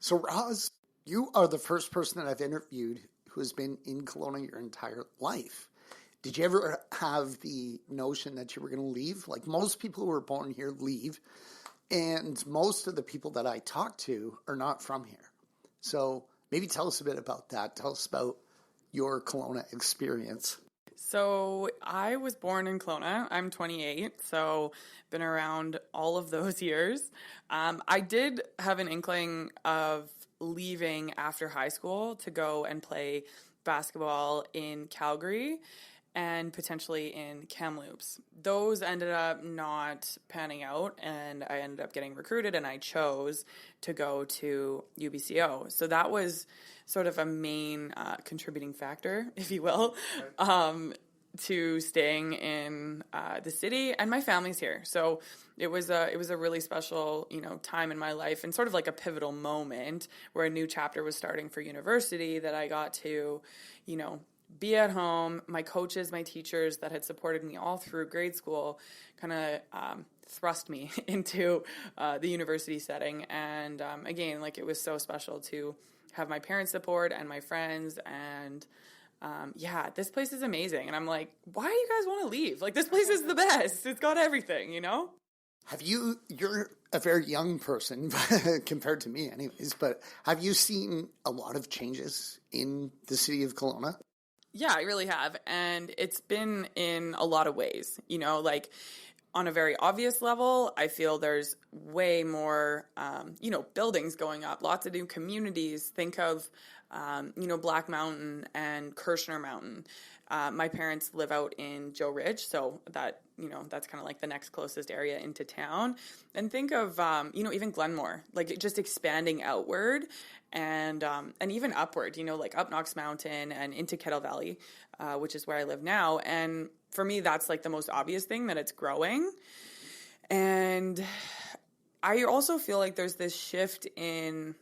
So, Roz, you are the first person that I've interviewed who has been in Kelowna your entire life. Did you ever have the notion that you were going to leave? Like most people who were born here leave, and most of the people that I talk to are not from here. So maybe tell us a bit about that. Tell us about your Kelowna experience. So I was born in Kelowna. I'm 28, so been around all of those years. I did have an inkling of leaving after high school to go and play basketball in Calgary and potentially in Kamloops. Those ended up not panning out, and I ended up getting recruited, and I chose to go to UBCO. So that was sort of a main contributing factor, if you will, to staying in the city. And my family's here, so it was a really special time in my life, and sort of like a pivotal moment where a new chapter was starting for university that I got to be at home. My coaches, my teachers that had supported me all through grade school kind of thrust me into the university setting. And again, like, it was so special to have my parents' support and my friends. And this place is amazing. And I'm like, why do you guys want to leave? Like, this place is the best. It's got everything, you're a very young person compared to me anyways, but have you seen a lot of changes in the city of Kelowna? Yeah, I really have. And it's been in a lot of ways, like on a very obvious level, I feel there's way more, buildings going up, lots of new communities. Think of, Black Mountain and Kirshner Mountain. My parents live out in Joe Ridge, so that, that's kind of like the next closest area into town. And think of, even Glenmore, like just expanding outward and even upward, like up Knox Mountain and into Kettle Valley, which is where I live now. And for me, that's like the most obvious thing, that it's growing. And I also feel like there's this shift in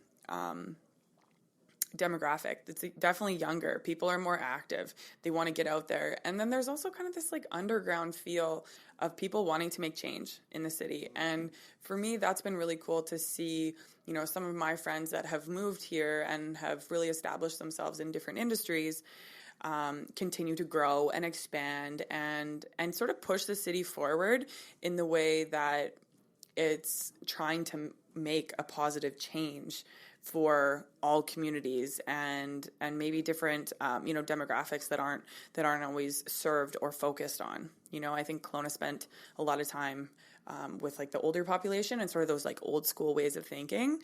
demographic. It's definitely younger. People are more active. They want to get out there. And then there's also kind of this like underground feel of people wanting to make change in the city. And for me, that's been really cool to see, some of my friends that have moved here and have really established themselves in different industries continue to grow and expand and sort of push the city forward in the way that it's trying to make a positive change for all communities and maybe different demographics that aren't always served or focused on. I think Kelowna spent a lot of time with like the older population and sort of those like old school ways of thinking,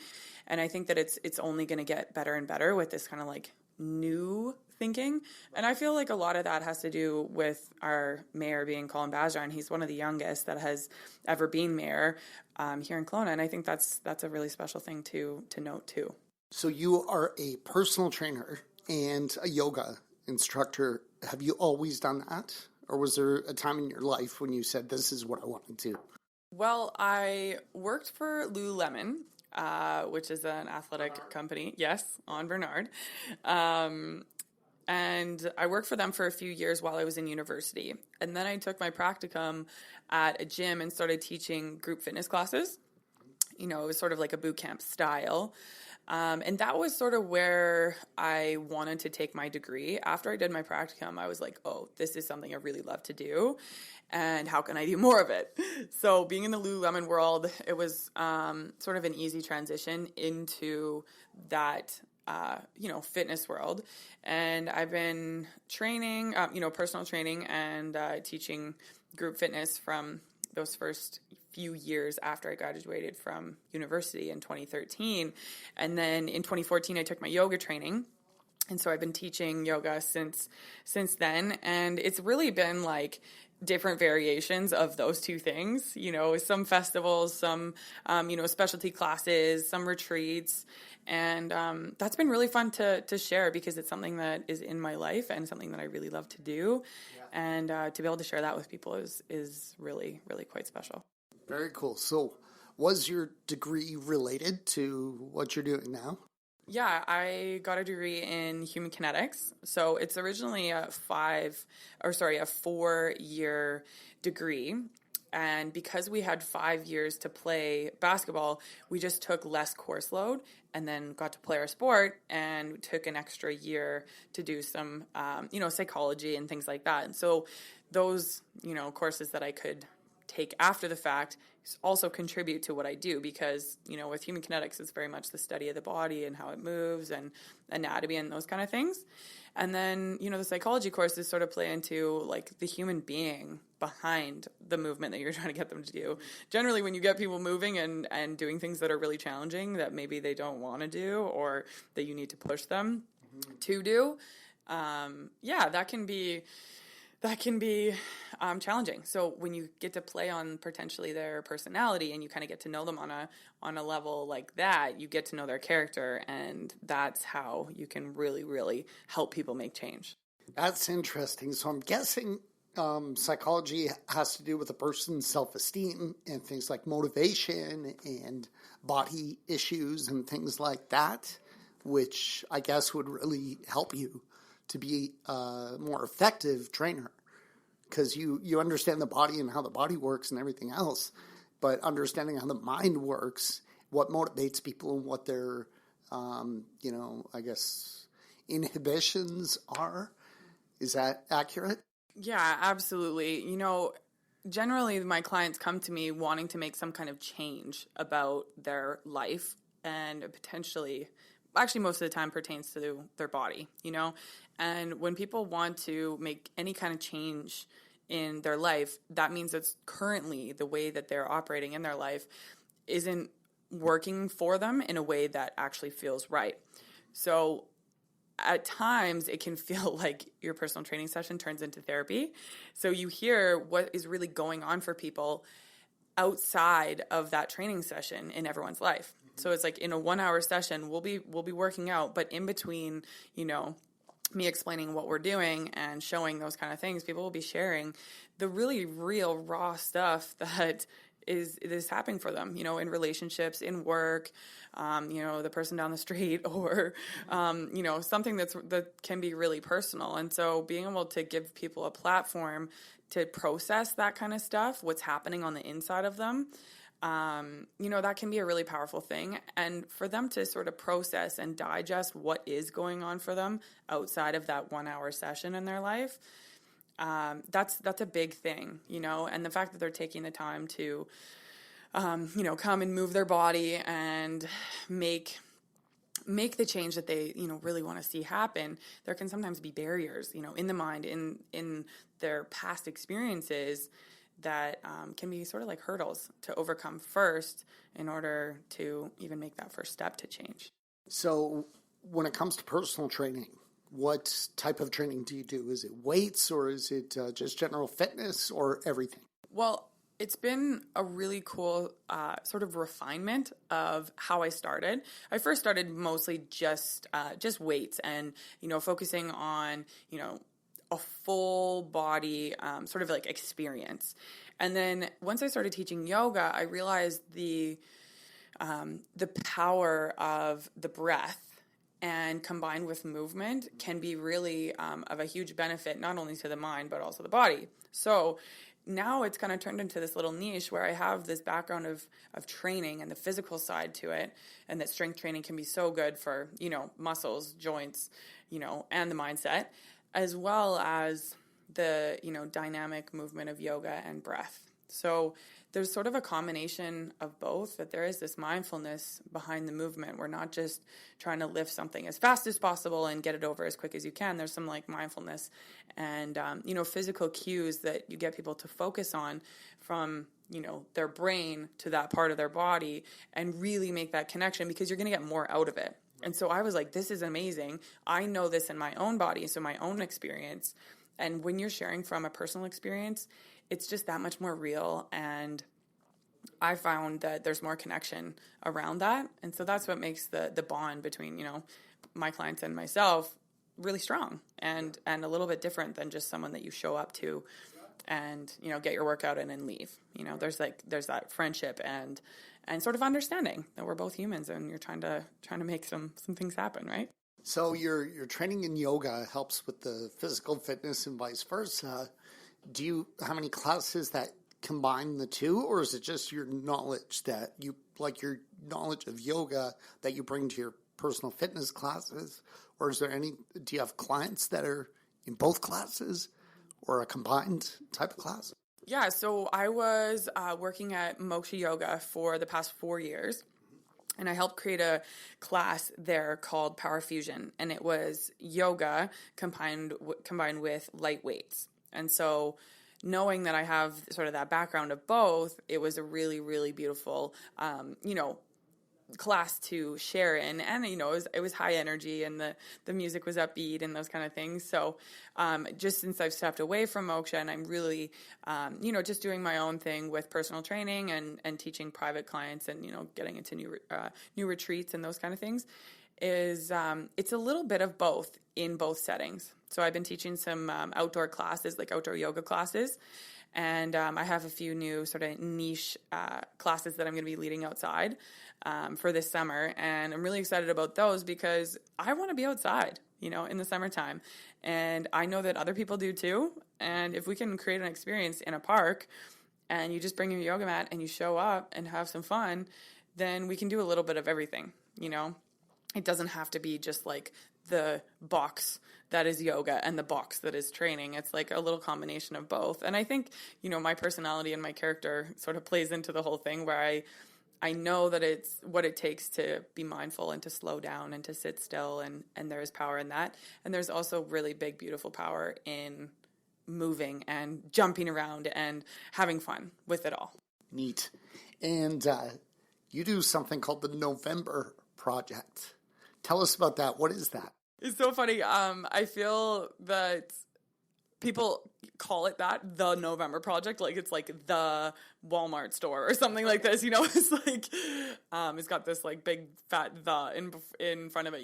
and I think that it's only going to get better and better with this kind of like new thinking. And I feel like a lot of that has to do with our mayor being Colin Bajan. He's one of the youngest that has ever been mayor here in Kelowna, and I think that's a really special thing to note too. So you are a personal trainer and a yoga instructor. Have you always done that? Or was there a time in your life when you said, this is what I want to do? Well, I worked for Lululemon, which is an athletic company. Yes, on Bernard. And I worked for them for a few years while I was in university. And then I took my practicum at a gym and started teaching group fitness classes. It was sort of like a boot camp style. And that was sort of where I wanted to take my degree. After I did my practicum, I was like, oh, this is something I really love to do. And how can I do more of it? So being in the Lululemon world, it was sort of an easy transition into that fitness world. And I've been training, personal training and teaching group fitness from those first few years after I graduated from university in 2013. And then in 2014, I took my yoga training. And so I've been teaching yoga since then. And it's really been like different variations of those two things, some festivals, some, specialty classes, some retreats. And that's been really fun to share because it's something that is in my life and something that I really love to do. Yeah. And to be able to share that with people is really, really quite special. Very cool. So was your degree related to what you're doing now? Yeah, I got a degree in human kinetics. So it's originally a 4-year degree. And because we had 5 years to play basketball, we just took less course load and then got to play our sport and took an extra year to do some, psychology and things like that. And so those, courses that I could take after the fact also contribute to what I do because, with human kinetics, it's very much the study of the body and how it moves and anatomy and those kind of things. And then, the psychology courses sort of play into like the human being behind the movement that you're trying to get them to do. Generally, when you get people moving and doing things that are really challenging that maybe they don't want to do or that you need to push them to do, that can be challenging. So when you get to play on potentially their personality and you kind of get to know them on a level like that, you get to know their character, and that's how you can really, really help people make change. That's interesting. So I'm guessing psychology has to do with a person's self-esteem and things like motivation and body issues and things like that, which I guess would really help you to be a more effective trainer because you understand the body and how the body works and everything else, but understanding how the mind works, what motivates people and what their, I guess, inhibitions are. Is that accurate? Yeah, absolutely. Generally my clients come to me wanting to make some kind of change about their life and potentially actually most of the time pertains to their body, and when people want to make any kind of change in their life, that means it's currently the way that they're operating in their life isn't working for them in a way that actually feels right. So at times it can feel like your personal training session turns into therapy. So you hear what is really going on for people outside of that training session in everyone's life. So it's like in a 1-hour session, we'll be working out, but in between, me explaining what we're doing and showing those kind of things, people will be sharing the really real raw stuff that is happening for them, in relationships, in work, the person down the street or, something that can be really personal. And so being able to give people a platform to process that kind of stuff, what's happening on the inside of them, that can be a really powerful thing. And for them to sort of process and digest what is going on for them outside of that 1-hour session in their life, that's a big thing, and the fact that they're taking the time to, come and move their body and make the change that they, really want to see happen. There can sometimes be barriers, in the mind, in their past experiences that can be sort of like hurdles to overcome first in order to even make that first step to change. So when it comes to personal training, what type of training do you do? Is it weights or is it just general fitness or everything? Well, it's been a really cool sort of refinement of how I started. I first started mostly just weights and, focusing on, a full body sort of like experience. And then once I started teaching yoga, I realized the power of the breath and combined with movement can be really of a huge benefit, not only to the mind, but also the body. So now it's kind of turned into this little niche where I have this background of training and the physical side to it, and that strength training can be so good for, muscles, joints, and the mindset, as well as the, dynamic movement of yoga and breath. So there's sort of a combination of both, that there is this mindfulness behind the movement. We're not just trying to lift something as fast as possible and get it over as quick as you can. There's some like mindfulness and, physical cues that you get people to focus on from, their brain to that part of their body and really make that connection, because you're going to get more out of it. And so I was like, this is amazing. I know this in my own body, so my own experience. And when you're sharing from a personal experience, it's just that much more real. And I found that there's more connection around that. And so that's what makes the bond between, my clients and myself really strong and a little bit different than just someone that you show up to and, get your workout in and leave. There's that friendship and sort of understanding that we're both humans and you're trying to make some things happen, right? So your training in yoga helps with the physical fitness and vice versa. How many classes that combine the two, or is it just your knowledge that you like your knowledge of yoga that you bring to your personal fitness classes? Or is there do you have clients that are in both classes or a combined type of class? Yeah, so I was working at Moksha Yoga for the past 4 years. And I helped create a class there called Power Fusion. And it was yoga combined with light weights. And so knowing that I have sort of that background of both, it was a really, really beautiful, class to share in. And, it was high energy and the music was upbeat and those kind of things. So just since I've stepped away from Moksha and I'm really, just doing my own thing with personal training and teaching private clients and, getting into new retreats and those kind of things, is it's a little bit of both in both settings. So I've been teaching some outdoor classes, like outdoor yoga classes. And I have a few new sort of niche classes that I'm going to be leading outside for this summer. And I'm really excited about those because I want to be outside, in the summertime. And I know that other people do too. And if we can create an experience in a park and you just bring your yoga mat and you show up and have some fun, then we can do a little bit of everything, It doesn't have to be just like the box that is yoga and the box that is training. It's like a little combination of both. And I think, my personality and my character sort of plays into the whole thing where I know that it's what it takes to be mindful and to slow down and to sit still. And there is power in that. And there's also really big, beautiful power in moving and jumping around and having fun with it all. Neat. And you do something called the November Project. Tell us about that. What is that? It's so funny. I feel that people call it that, the November Project, like it's like the Walmart store or something like this, It's like, it's got this like big fat the in front of it,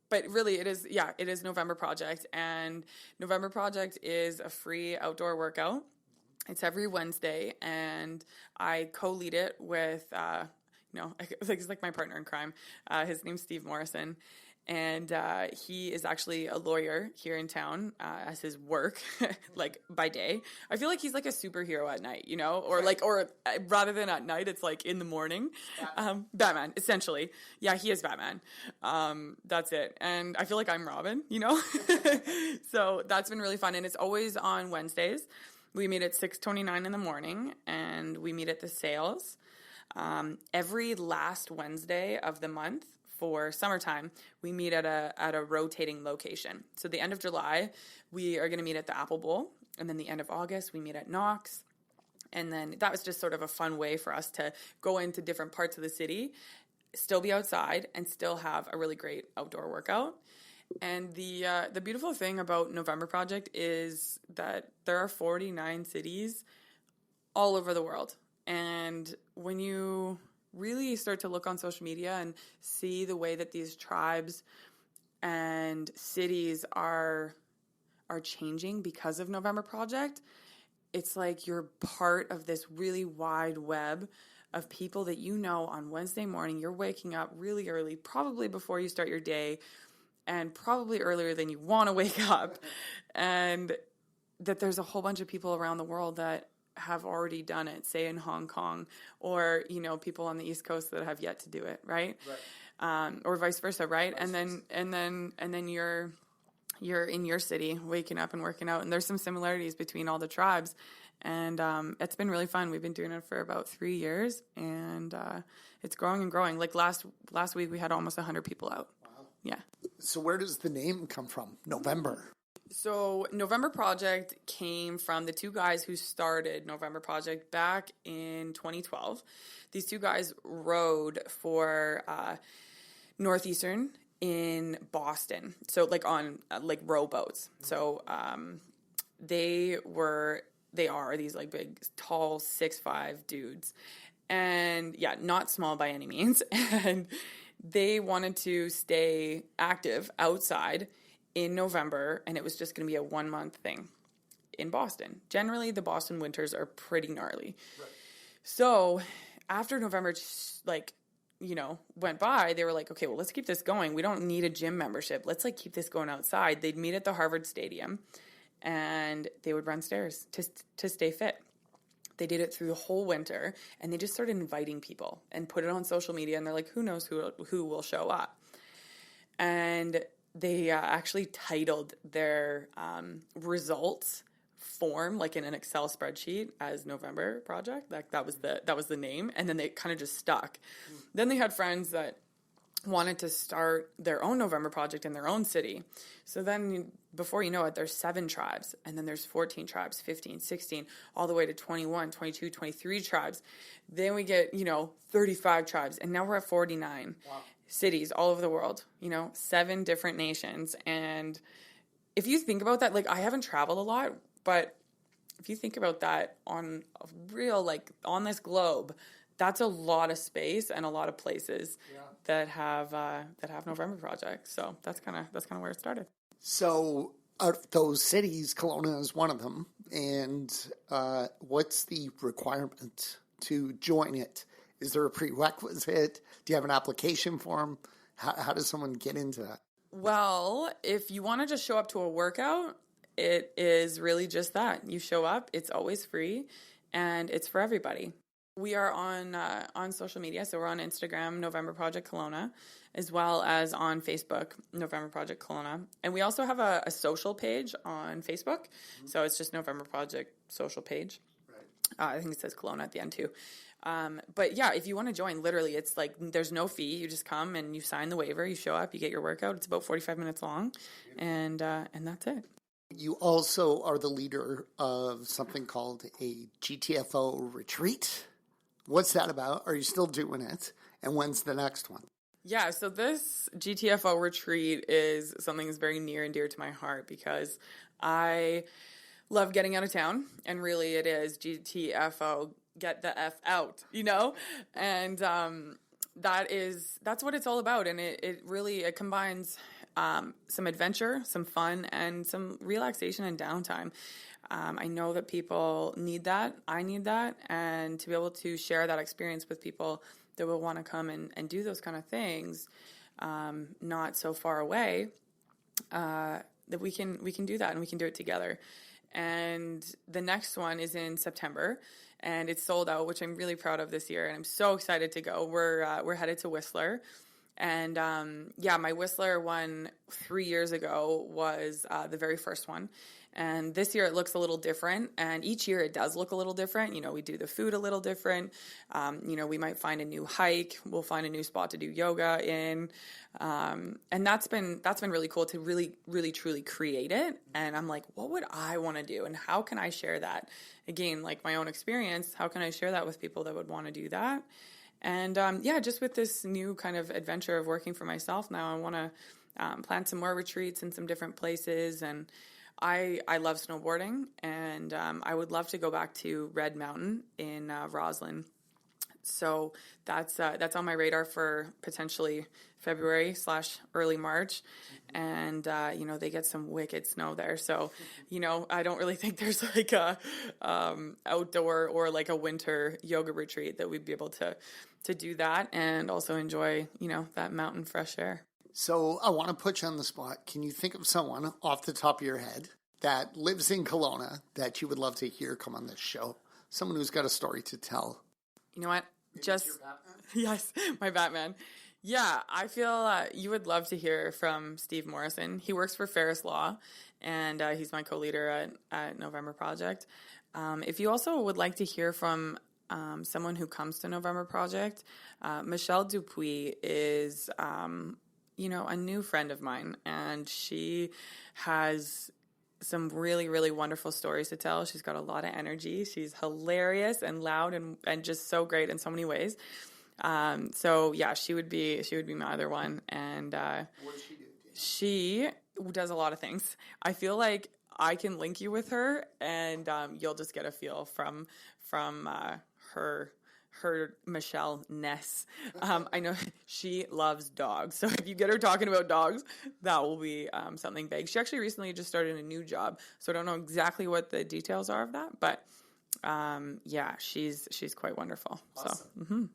But really it is November Project, and November Project is a free outdoor workout. It's every Wednesday, and I co-lead it with, he's like my partner in crime. His name's Steve Morrison. And he is actually a lawyer here in town as his work, like by day. I feel like he's like a superhero at night, or rather than at night, it's like in the morning. Batman, essentially. Yeah, he is Batman. That's it. And I feel like I'm Robin, So that's been really fun. And it's always on Wednesdays. We meet at 6:29 in the morning, and we meet at the Sales. Every last Wednesday of the month. For summertime, we meet at a rotating location. So the end of July, we are going to meet at the Apple Bowl. And then the end of August, we meet at Knox. And then that was just sort of a fun way for us to go into different parts of the city, still be outside, and still have a really great outdoor workout. And the beautiful thing about November Project is that there are 49 cities all over the world. And when you really start to look on social media and see the way that these tribes and cities are changing because of November Project, it's like you're part of this really wide web of people that on Wednesday morning. You're waking up really early, probably before you start your day, and probably earlier than you want to wake up, and that there's a whole bunch of people around the world that have already done it, say in Hong Kong, or people on the East Coast that have yet to do it, right? Or vice versa, right? And then you're in your city waking up and working out, and there's some similarities between all the tribes, and it's been really fun. We've been doing it for about 3 years, and it's growing and growing. Like last week, we had almost 100 people out. Wow. Yeah. So where does the name come from? November. So November Project came from the two guys who started November Project back in 2012. These two guys rowed for Northeastern in Boston. So like on like rowboats. So they are these like big, tall, 6'5" dudes. And yeah, not small by any means. And they wanted to stay active outside in November, and it was just going to be a 1-month thing in Boston. Generally, the Boston winters are pretty gnarly. Right. So after November, went by, they were like, okay, well, let's keep this going. We don't need a gym membership. Let's keep this going outside. They'd meet at the Harvard Stadium, and they would run stairs to stay fit. They did it through the whole winter, and they just started inviting people and put it on social media, and they're like, who knows who will show up. And they actually titled their results form, like in an Excel spreadsheet, as November Project. Like that was the name, and then they kind of just stuck. Then they had friends that wanted to start their own November Project in their own city. So then before you know it, there's 7 tribes, and then there's 14 tribes, 15, 16, all the way to 21, 22, 23 tribes. Then we get, 35 tribes, and now we're at 49 cities all over the world, 7 different nations. And if you think about that, like I haven't traveled a lot, but if you think about that on a real, like on this globe, that's a lot of space and a lot of places that have November projects. So that's kind of where it started. So those cities, Kelowna is one of them. And what's the requirement to join it? Is there a prerequisite? Do you have an application form? How does someone get into that? Well, if you want to just show up to a workout, it is really just that. You show up, it's always free, and it's for everybody. We are on social media, so we're on Instagram, November Project Kelowna, as well as on Facebook, November Project Kelowna. And we also have a social page on Facebook, so it's just November Project social page. Right. I think it says Kelowna at the end too. But yeah, if you want to join, literally, it's like there's no fee. You just come and you sign the waiver, you show up, you get your workout. It's about 45 minutes long, and that's it. You also are the leader of something called a GTFO retreat. What's that about? Are you still doing it? And when's the next one? Yeah, so this GTFO retreat is something that's very near and dear to my heart because I love getting out of town. And really it is GTFO, get the F out, And that's what it's all about. And it really combines some adventure, some fun, and some relaxation and downtime. I know that people need that. I need that. And to be able to share that experience with people that will want to come and do those kind of things, not so far away, that we can do that and we can do it together. And the next one is in September, and it's sold out, which I'm really proud of this year. And I'm so excited to go. We're headed to Whistler. And my Whistler one 3 years ago was the very first one. And this year it looks a little different. And each year it does look a little different. We do the food a little different. We might find a new hike. We'll find a new spot to do yoga in. And that's been really cool to really, really, truly create it. And I'm like, what would I want to do? And how can I share that? Again, like my own experience, how can I share that with people that would want to do that? And just with this new kind of adventure of working for myself now, I want to plan some more retreats in some different places. And I love snowboarding, and I would love to go back to Red Mountain in Roslyn. So that's on my radar for potentially February/early March. And, they get some wicked snow there. So, I don't really think there's like a outdoor or like a winter yoga retreat that we'd be able to do that and also enjoy, that mountain fresh air. So I want to put you on the spot. Can you think of someone off the top of your head that lives in Kelowna that you would love to hear come on this show? Someone who's got a story to tell. You know what? Maybe it's your Batman? Yes, my Batman. Yeah, I feel you would love to hear from Steve Morrison. He works for Ferris Law, and he's my co-leader at November Project. If you also would like to hear from someone who comes to November Project, Michelle Dupuis is, a new friend of mine, and she has some really, really wonderful stories to tell. She's got a lot of energy. She's hilarious and loud and just so great in so many ways. She would be my other one. And what does she do? She does a lot of things. I feel like I can link you with her, and you'll just get a feel from her Michelle Ness. I know she loves dogs. So if you get her talking about dogs, that will be something big. She actually recently just started a new job. So I don't know exactly what the details are of that, but she's quite wonderful. Awesome.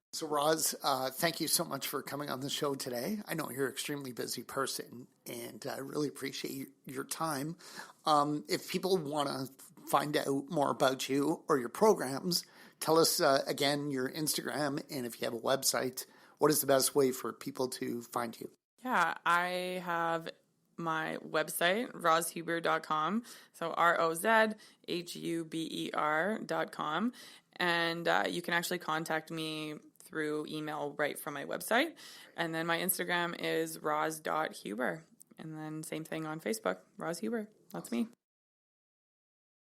So, So, Roz, thank you so much for coming on the show today. I know you're an extremely busy person, and I really appreciate your time. If people want to find out more about you or your programs, tell us again your Instagram, and if you have a website, what is the best way for people to find you? Yeah, I have my website, rozhuber.com. So ROZHUBER.com. And you can actually contact me through email right from my website. And then my Instagram is roz.huber. And then same thing on Facebook, Roz Huber. That's me.